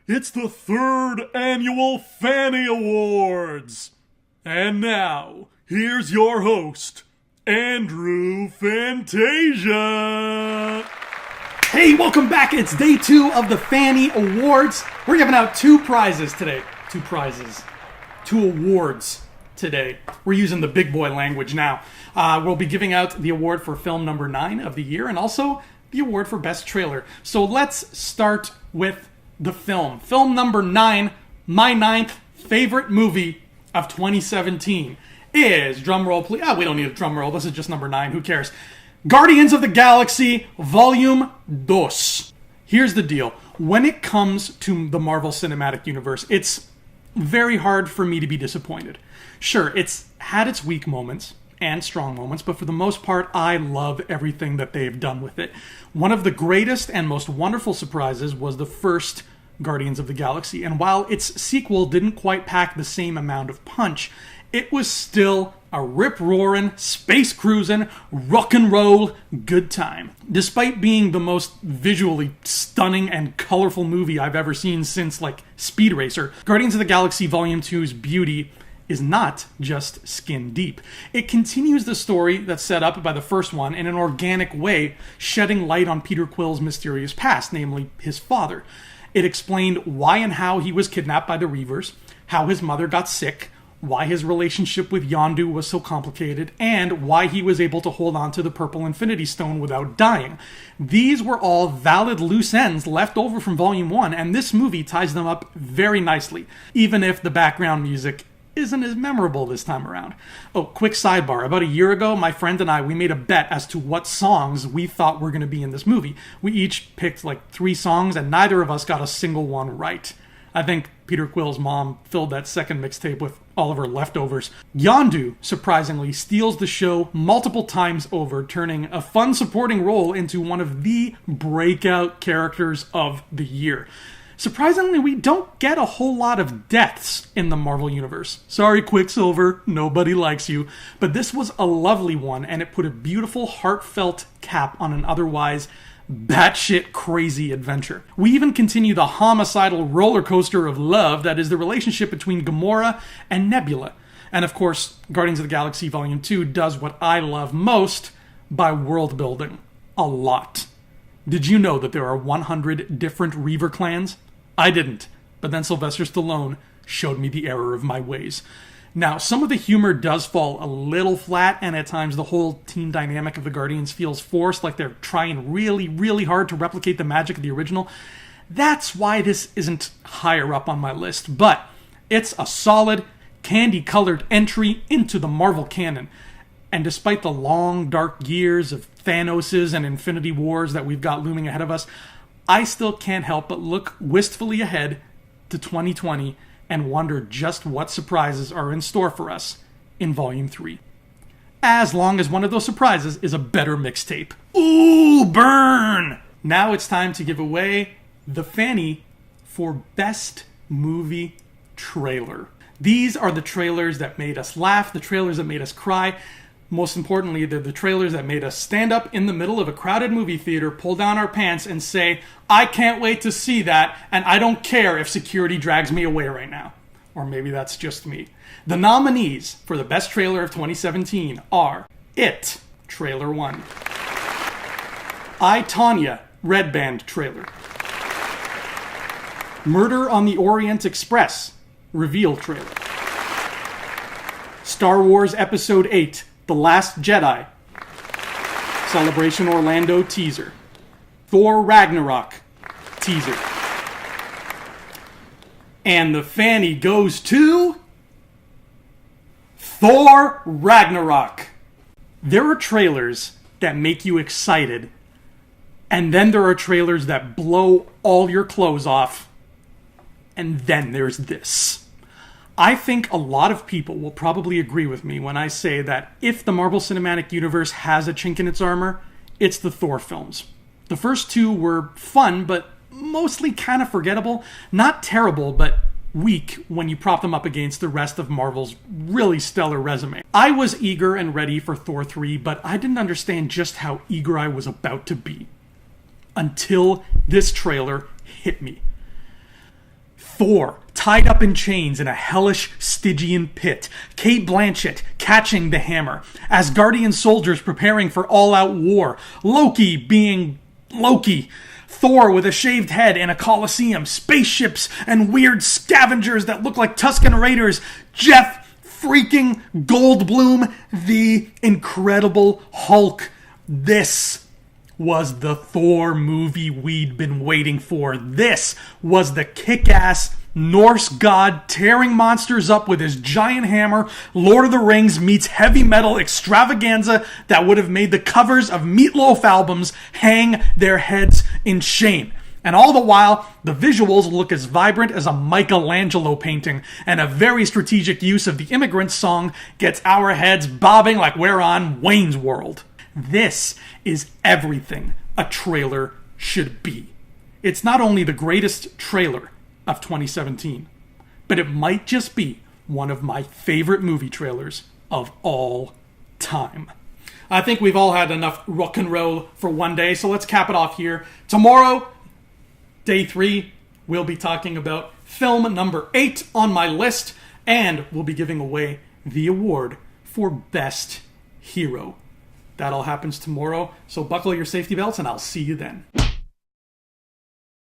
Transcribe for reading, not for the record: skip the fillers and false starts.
It's the third annual FANNIE Awards. And now, here's your host, Andrew Fantasia. Hey, welcome back. It's day 2 of the FANNIE Awards. We're giving out 2 prizes today. 2 awards today. We're using the big boy language now. We'll be giving out the award for film number 9 of the year and also the award for best trailer. So let's start with the film. Film number 9, my 9th favorite movie of 2017 is, drumroll please, we don't need a drumroll, this is just number 9, who cares? Guardians of the Galaxy Volume 2. Here's the deal. When it comes to the Marvel Cinematic Universe, it's very hard for me to be disappointed. Sure, it's had its weak moments and strong moments, but for the most part, I love everything that they've done with it. One of the greatest and most wonderful surprises was the first Guardians of the Galaxy, and while its sequel didn't quite pack the same amount of punch, it was still a rip-roaring, space-cruising, rock-and-roll good time. Despite being the most visually stunning and colorful movie I've ever seen since, Speed Racer, Guardians of the Galaxy Volume 2's beauty is not just skin deep. It continues the story that's set up by the first one in an organic way, shedding light on Peter Quill's mysterious past, namely his father. It explained why and how he was kidnapped by the Reavers, how his mother got sick, why his relationship with Yondu was so complicated, and why he was able to hold on to the Purple Infinity Stone without dying. These were all valid loose ends left over from Volume 1, and this movie ties them up very nicely, even if the background music isn't as memorable this time around. Oh, quick sidebar. About a year ago, my friend and I, we made a bet as to what songs we thought were going to be in this movie. We each picked 3 songs, and neither of us got a single one right. I think Peter Quill's mom filled that second mixtape with all of her leftovers. Yondu, surprisingly, steals the show multiple times over, turning a fun supporting role into one of the breakout characters of the year. Surprisingly, we don't get a whole lot of deaths in the Marvel Universe. Sorry, Quicksilver, nobody likes you. But this was a lovely one, and it put a beautiful, heartfelt cap on an otherwise batshit crazy adventure. We even continue the homicidal roller coaster of love that is the relationship between Gamora and Nebula. And of course, Guardians of the Galaxy Volume 2 does what I love most by world building. A lot. Did you know that there are 100 different Reaver clans? I didn't, but then Sylvester Stallone showed me the error of my ways. Now, some of the humor does fall a little flat, and at times the whole team dynamic of the Guardians feels forced, like they're trying really, really hard to replicate the magic of the original. That's why this isn't higher up on my list, but it's a solid, candy-colored entry into the Marvel canon. And despite the long, dark years of Thanos's and Infinity Wars that we've got looming ahead of us, I still can't help but look wistfully ahead to 2020 and wonder just what surprises are in store for us in Volume 3. As long as one of those surprises is a better mixtape. Ooh, burn! Now it's time to give away the FANNIE for Best Movie Trailer. These are the trailers that made us laugh, the trailers that made us cry. Most importantly, they're the trailers that made us stand up in the middle of a crowded movie theater, pull down our pants, and say, I can't wait to see that, and I don't care if security drags me away right now. Or maybe that's just me. The nominees for the best trailer of 2017 are It, Trailer 1. I, Tonya, Red Band Trailer. Murder on the Orient Express, Reveal Trailer. Star Wars Episode 8, The Last Jedi, Celebration Orlando teaser. Thor Ragnarok teaser. And the FANNIE goes to Thor Ragnarok. There are trailers that make you excited, and then there are trailers that blow all your clothes off, and then there's this. I think a lot of people will probably agree with me when I say that if the Marvel Cinematic Universe has a chink in its armor, it's the Thor films. The first 2 were fun, but mostly kind of forgettable. Not terrible, but weak when you prop them up against the rest of Marvel's really stellar resume. I was eager and ready for Thor 3, but I didn't understand just how eager I was about to be until this trailer hit me. Thor tied up in chains in a hellish Stygian pit, Kate Blanchett catching the hammer, Asgardian soldiers preparing for all-out war, Loki being Loki, Thor with a shaved head in a coliseum, spaceships and weird scavengers that look like Tusken Raiders, Jeff freaking Goldblum, the Incredible Hulk. This was the Thor movie we'd been waiting for. This was the kick-ass Norse god tearing monsters up with his giant hammer, Lord of the Rings meets heavy metal extravaganza that would have made the covers of Meatloaf albums hang their heads in shame. And all the while, the visuals look as vibrant as a Michelangelo painting, and a very strategic use of the Immigrant Song gets our heads bobbing like we're on Wayne's World. This is everything a trailer should be. It's not only the greatest trailer of 2017, but it might just be one of my favorite movie trailers of all time. I think we've all had enough rock and roll for one day, so let's cap it off here. Tomorrow, day 3, we'll be talking about film number 8 on my list, and we'll be giving away the award for Best Hero. That all happens tomorrow, so buckle your safety belts and I'll see you then.